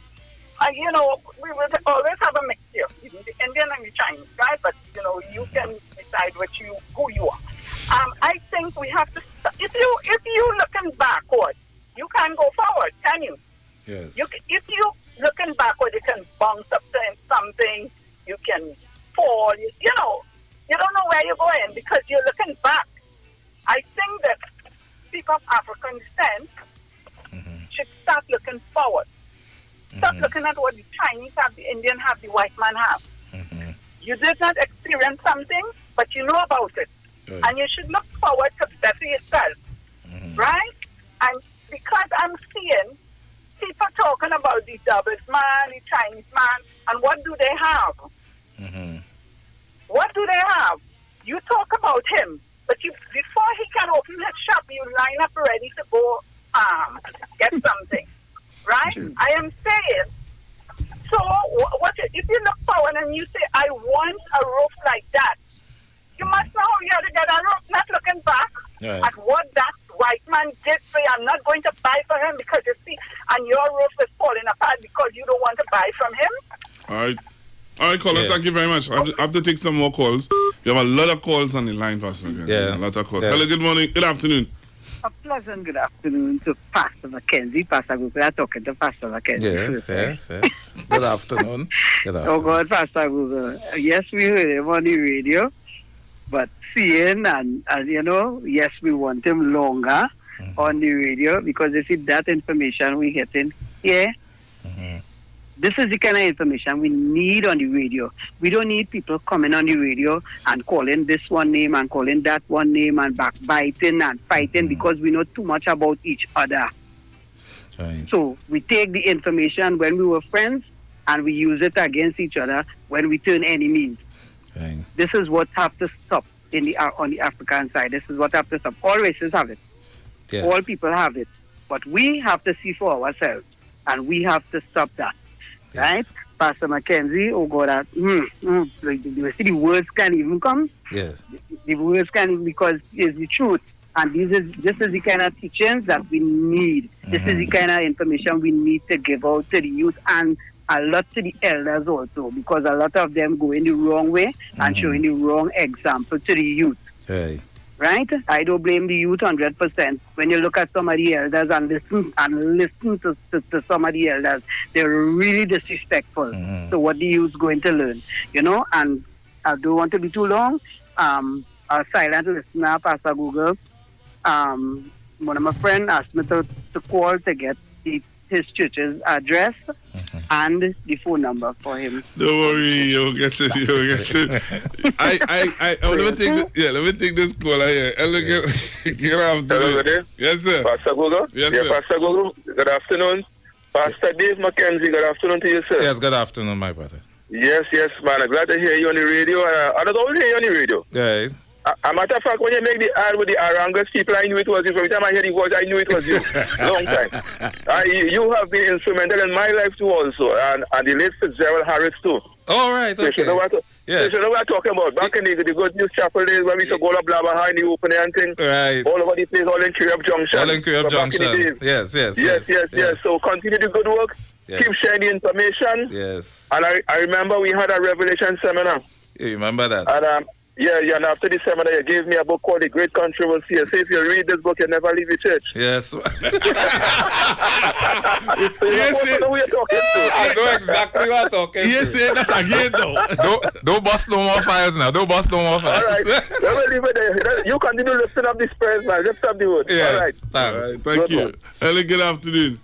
we will always have a mixture, the Indian and the Chinese, right? But, you can decide who you are. I think we have to, if you looking backward, you can't go forward, can you? Yes. If you looking backward, you can bounce up to something, you can fall, you don't know where you're going because you're looking back. I think that people of African descent should start looking forward. Stop looking at what the Chinese have, the Indian have, the white man have. You did not experience something, but you know about it. Right. And you should look forward to better yourself. Right? And because I'm seeing people talking about the doubles man, the Chinese man, and what do they have? What do they have? You talk about him, but before he can open his shop, you line up ready to go get something. Right? I am saying So, if you look forward and you say, I want a roof like that, you must know you have to get a roof, not looking back at what that white man did for you. I'm not going to buy for him because you see, and your roof is falling apart because you don't want to buy from him. All right, Colin, thank you very much. I have to take some more calls. You have a lot of calls on the line, Pastor. A lot of calls. Hello, good morning, good afternoon. A pleasant good afternoon to Pastor Mackenzie. Pastor Google, I'm talking to Pastor Mackenzie. Yes. Good afternoon. Oh, God, Pastor Google. Yes, we heard him on the radio, but seeing and yes, we want him longer on the radio because you see that information we getting here. This is the kind of information we need on the radio. We don't need people coming on the radio and calling this one name and calling that one name and backbiting and fighting because we know too much about each other. Right. So we take the information when we were friends and we use it against each other when we turn enemies. Right. This is what have to stop on the African side. This is what have to stop. All races have it. Yes. All people have it. But we have to see for ourselves and we have to stop that. Right? Pastor Mackenzie, oh God, you see the words can't even come. Yes. The words can't, because it's the truth. And this is the kind of teachings that we need. This is the kind of information we need to give out to the youth and a lot to the elders also, because a lot of them go in the wrong way and showing the wrong example to the youth. Right? I don't blame the youth 100%. When you look at some of the elders and listen to some of the elders, they're really disrespectful. So what the youth going to learn? And I don't want to be too long. A silent listener, Pastor Google, one of my friends asked me to call to get his church's address and the phone number for him. Don't worry, you'll get it. Let me take this call here. Good afternoon. Yes, sir. Pastor Google? Yes, sir. Pastor Google, good afternoon. Pastor Dave Mackenzie, good afternoon to you, sir. Yes, good afternoon, my brother. Yes, man. I'm glad to hear you on the radio. I don't always hear you on the radio. Yeah. A matter of fact, when you make the ad with the Arangas people, I knew it was you. Every time I hear the voice, I knew it was you. Long time. You have been instrumental in my life too also, and the late Fitzgerald Harris too. All right, okay. You know what we're talking about. Back in the Good News Chapel days when we used to go to Blabberhigh in the opening and things. Right. All over the place, all in Kirab Junction. All in Kirab Junction. Yes. So continue the good work. Yes. Keep sharing the information. Yes. And I remember we had a Revelation seminar. You remember that? And and after the seminar, you gave me a book called The Great Controversy. You say if you read this book, you never leave the church. Yes. I know who you're talking to. I know exactly what I'm talking to. You say that again, though. Don't bust no more fires now. Don't bust no more fires. All right. Let me leave it there. You continue lifting up this prayers, man. Lift up the word. Yes. All right. Thanks. All right, thank you. Hello, good afternoon.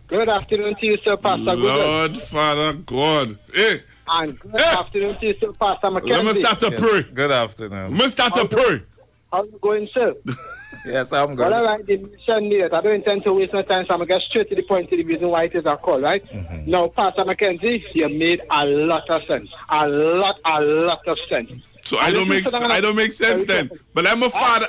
Good afternoon to you, sir, Pastor Lord, Father, God. Hey. And good afternoon to you, sir, Pastor Mackenzie. Let me start to pray. Good afternoon. Let me start to pray. How you going, sir? Yes, I'm good. Well, all right, the mission needed. I don't intend to waste my time, so I'm going to get straight to the point of the reason why it is a call, right? Now, Pastor Mackenzie, you made a lot of sense. A lot of sense. So I don't make sense then. But I'm a father.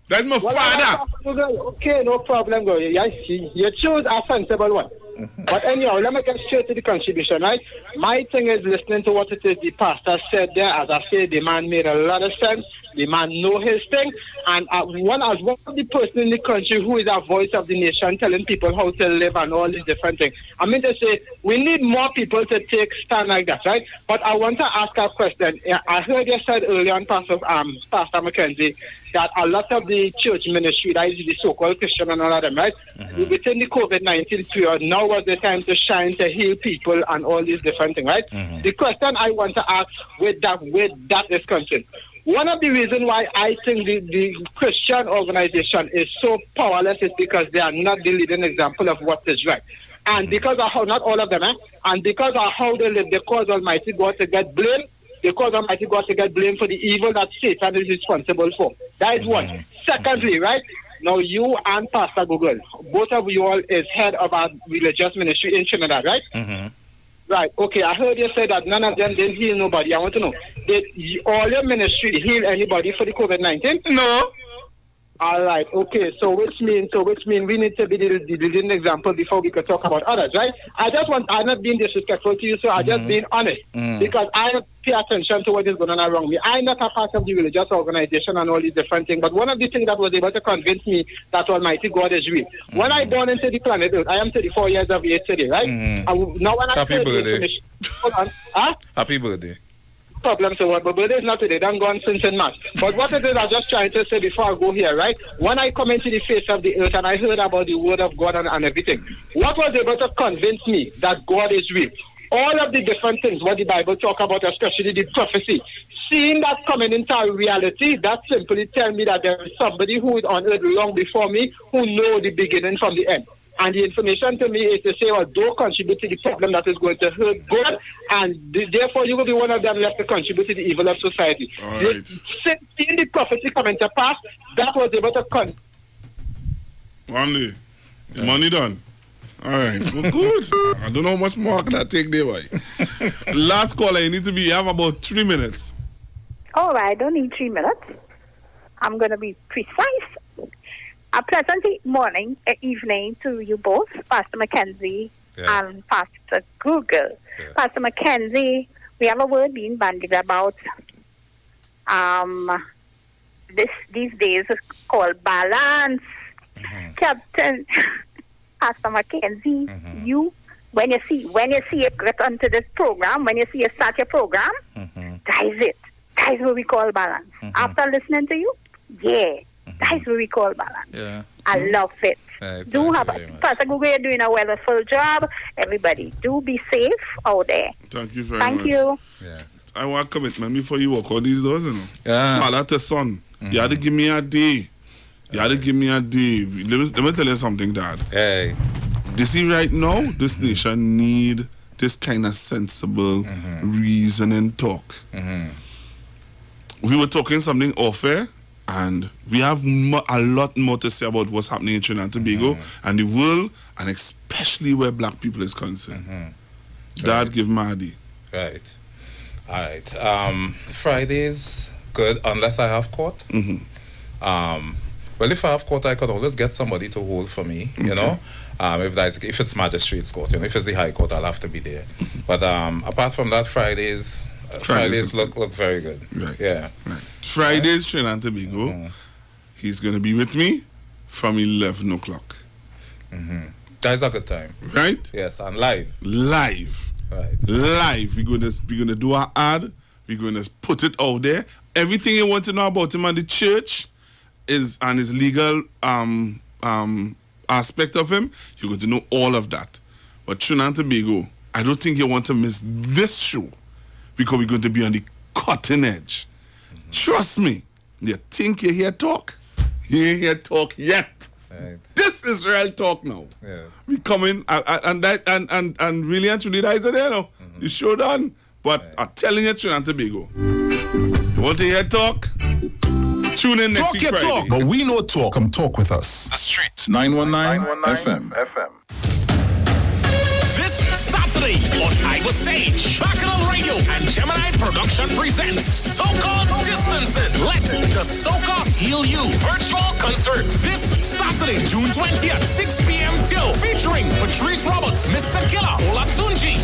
That's my father. Okay, no problem, girl. You choose a sensible one. But anyhow, let me get straight to the contribution, right? My thing is listening to what it is the pastor said there. As I say, the man made a lot of sense. The man know his thing. And one of the person in the country who is a voice of the nation telling people how to live and all these different things. I mean to say, we need more people to take stand like that, right? But I want to ask a question. I heard you said earlier on, Pastor Mackenzie, that a lot of the church ministry, that is the so-called Christian and all of them, right? Within the COVID-19 period, now was the time to shine, to heal people and all these different things, right? The question I want to ask with that is concerned. One of the reasons why I think the Christian organization is so powerless is because they are not the leading example of what is right. And because of how, not all of them, and because of how they live, they cause Almighty God to get blamed. They cause Almighty God to get blamed for the evil that Satan is responsible for. That is one. Secondly, right, now you and Pastor Google, both of you all is head of our religious ministry in Trinidad, right? Right, okay, I heard you say that none of them didn't heal nobody. I want to know, did all your ministry heal anybody for the COVID-19? No. All right. Okay. So which means we need to be the leading example before we could talk about others, right? I'm not being disrespectful to you, so I'm just being honest because I don't pay attention to what is going on around me. I'm not a part of the religious organization and all these different things. But one of the things that was able to convince me that Almighty God is real. When I born into the planet Earth, I am 34 years of age today, right? Now when Happy birthday. Hold on. Huh? Happy birthday. Problem, so what? But birthday is not today. Don't go on since in March. But what it is, I'm just trying to say before I go here, right? When I come into the face of the earth and I heard about the word of God and everything, what was able to convince me that God is real? All of the different things what the Bible talk about, especially the prophecy, seeing that coming into reality, that simply tell me that there is somebody who is on earth long before me who know the beginning from the end. And the information to me is to say, well, don't contribute to the problem that is going to hurt God, and therefore you will be one of them left to contribute to the evil of society. All right. Seeing the prophecy coming to pass, that was able to Money done. All right. Well, good. I don't know how much more can I take there, boy. Last caller, you have about 3 minutes. All right, I don't need 3 minutes. I'm going to be precise. A pleasant morning, evening to you both, Pastor Mackenzie and Pastor Google. Pastor Mackenzie, we have a word being bandied about these days called balance. Captain Pastor Mackenzie, you when you see it get onto this program, when you see it start your program, that is it. That is what we call balance. After listening to you, that's what we call balance. Yeah. I love it. Do have Pastor Google, you're doing a wonderful job. Everybody, do be safe out there. Thank you very much. Thank you. Yeah. I want commitment before you walk all these doors, you know. Yeah. Father to son. You had to give me a day. Let me tell you something, Dad. Hey. You see, right now, this nation need this kind of sensible reasoning talk. We were talking something off air, and we have a lot more to say about what's happening in Trinidad and Tobago and the world, and especially where black people is concerned. Dad, give Mahdi. Right. All right. Fridays, good, unless I have court. Well, if I have court, I could always get somebody to hold for me, you know. If it's magistrate's court, you know, if it's the high court, I'll have to be there. But apart from that, Fridays look very good. Right. Yeah. Right. Fridays, Trinidad and Tobago. He's going to be with me from 11 o'clock. That's a good time. Right? Yes, and live. Live. Right. Live. We're going to do our ad. We're going to put it out there. Everything you want to know about him and the church and his legal aspect of him, you're going to know all of that. But Trinidad and Tobago, I don't think you want to miss this show because we're going to be on the cutting edge. Trust me. You think you hear talk? You ain't hear talk yet. Right. This is real talk now. Yeah. We coming and really and truly that is there now. The show done. But I'm telling you, Trinidad and Tobago, you want to hear talk? Tune in next week Friday. Talk, but we know talk. Come talk with us. The Street. 919 FM. This Saturday on Iwer Stage, Bacchanal Radio and Gemini Production presents So-Called Distancing. Let the Soca Heal You virtual concert this Saturday, June 20th, 6 p.m. till, featuring Patrice Roberts, Mr. Killer, Olatunji,